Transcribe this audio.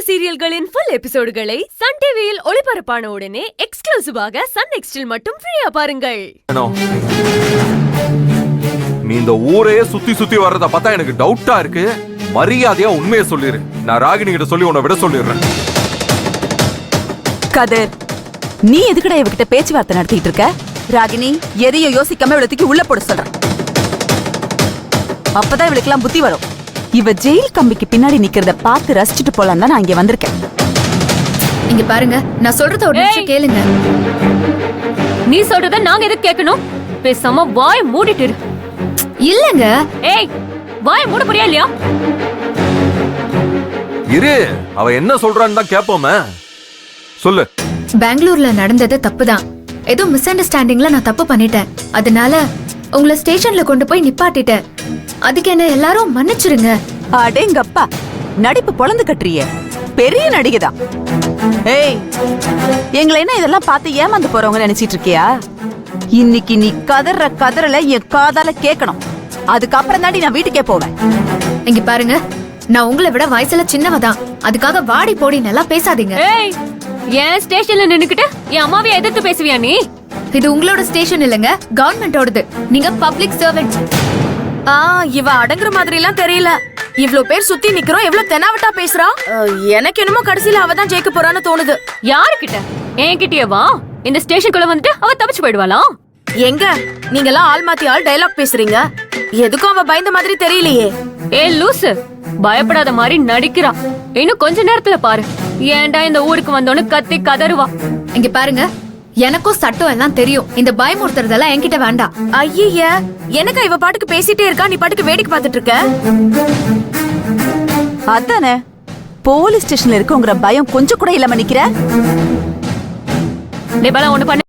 சீரியல்களின் full எபிசோடுகளை Sun டிவியில் ஒளிபரப்பான உடனே எக்ஸ்க்ளூசிவாக சன் நெக்ஸ்டில் மட்டும் ஃப்ரீயா பாருங்கள். நீ இந்த ஊரையே சுத்தி சுத்தி வர்றத பார்த்தா எனக்கு டவுட்டா இருக்கு. மரியாதையா உண்மையை சொல்லிரு. நான் ராகினி கிட்ட சொல்லி உன்னை விட சொல்லிடுறேன். கதிர், நீ எதுக்குடா இவகிட்ட பேச்சுவார்த்தை நடத்திட்டு இருக்க? ராகினி, எதையும் யோசிக்காம இவளுக்கு உள்ள போட சொல்றேன். அப்பதான் இவளுக்கெல்லாம் புத்தி வரும். இவ ஜெயில் கம்பிக்கு பின்னாடி நிக்கிறத பார்த்து ரசிச்சுட்டு போலாம் தான் நான் இங்க வந்திருக்கேன். இங்க பாருங்க, நான் சொல்றத ஒரு நிமிஷம் கேளுங்க. நீ சொல்றத நாங்க எதுக்கு கேட்கணும்? பேசாம வாய் மூடிட்டு இரு. இல்லங்க. ஏய், வாய் மூட போறியா இல்லையா? இரு, அவ என்ன சொல்றான்னு தான் கேட்போமே. சொல்லு. பெங்களூர்ல நடந்தது தப்புதான். ஏதோ மிஸ் அண்டர்ஸ்டாண்டிங்ல நான் தப்பு பண்ணிட்டேன். அதனால உங்களை ஸ்டேஷன்ல கொண்டு போய் நிப்பாட்டிட்டேன். அதுக்கு என்ன எல்லாரும் மன்னிச்சிருங்க. அடேங்கப்பா, நடிப்பு பொழந்து கட்டுறியே, பெரிய நடிகைதான். ஏய், எங்களை என்ன இதெல்லாம் பார்த்து ஏமாந்து போறவங்க நினைச்சிட்டு இருக்கியா? இன்னைக்கு நீ கதற கதறல என் காதால கேட்கணும். அதுக்கப்புறம் தாண்டி நான் வீட்டுக்கே போவேன். இங்க பாருங்க, நான் உங்களை விட வயசுல சின்னவதான். அதுக்காக வாடி போடி நல்லா பேசாதீங்க. ஏய், ஏன் ஸ்டேஷன்ல நின்னுக்கிட்டு என் அம்மாவை எதிர்த்து பேசுவியா நீ? இது உங்களோட ஸ்டேஷன் இல்லங்க, கவர்மெண்டோடது. நீங்க பப்ளிக் சர்வெண்ட். இவ அடங்குற மாதிரி எல்லாம் தெரியல. இவ்ளோ பேர் சுத்தி நிக்கிறோம், எவ்வளவு தெனாவட்டா பேசுறா. எனக்கு என்னமோ கடைசியில அவ தான் ஜெயிக்க போறான்னு தோணுது. யாருக்கிட்ட? என்கிட்டயேவா? இந்த ஸ்டேஷனுக்குள்ள வந்துட்டு அவ தப்பிச்சு போயிடுவாளா? எங்க நீங்க எல்லாம் ஆள் மாத்தி ஆள் டயலாக் பேசுறீங்க. எதுக்கும் அவ பயந்த மாதிரி தெரியலையே. ஏ லூசு, பயப்படாத மாதிரி நடிக்கிறா. இன்னும் கொஞ்ச நேரத்துல பாரு, ஏன்டா இந்த ஊருக்கு வந்தோன்னு கத்தி கதறுவா. இங்க பாருங்க, எனக்கும் சட்டம் எல்லாம் தெரியும். இந்த பயமுறுத்துறதெல்லாம் என்கிட்ட வேண்டாம். ஐய, எனக்கு இவ பாட்டுக்கு பேசிட்டே இருக்கா, நீ பாட்டுக்கு வேடிக்கை பார்த்துட்டு இருக்க. அதானே, போலீஸ் ஸ்டேஷன்ல இருக்கோங்கிற பயம் கொஞ்சம் கூட இல்லாம நிக்கிற. நீ பல ஒண்ணு பண்ணு.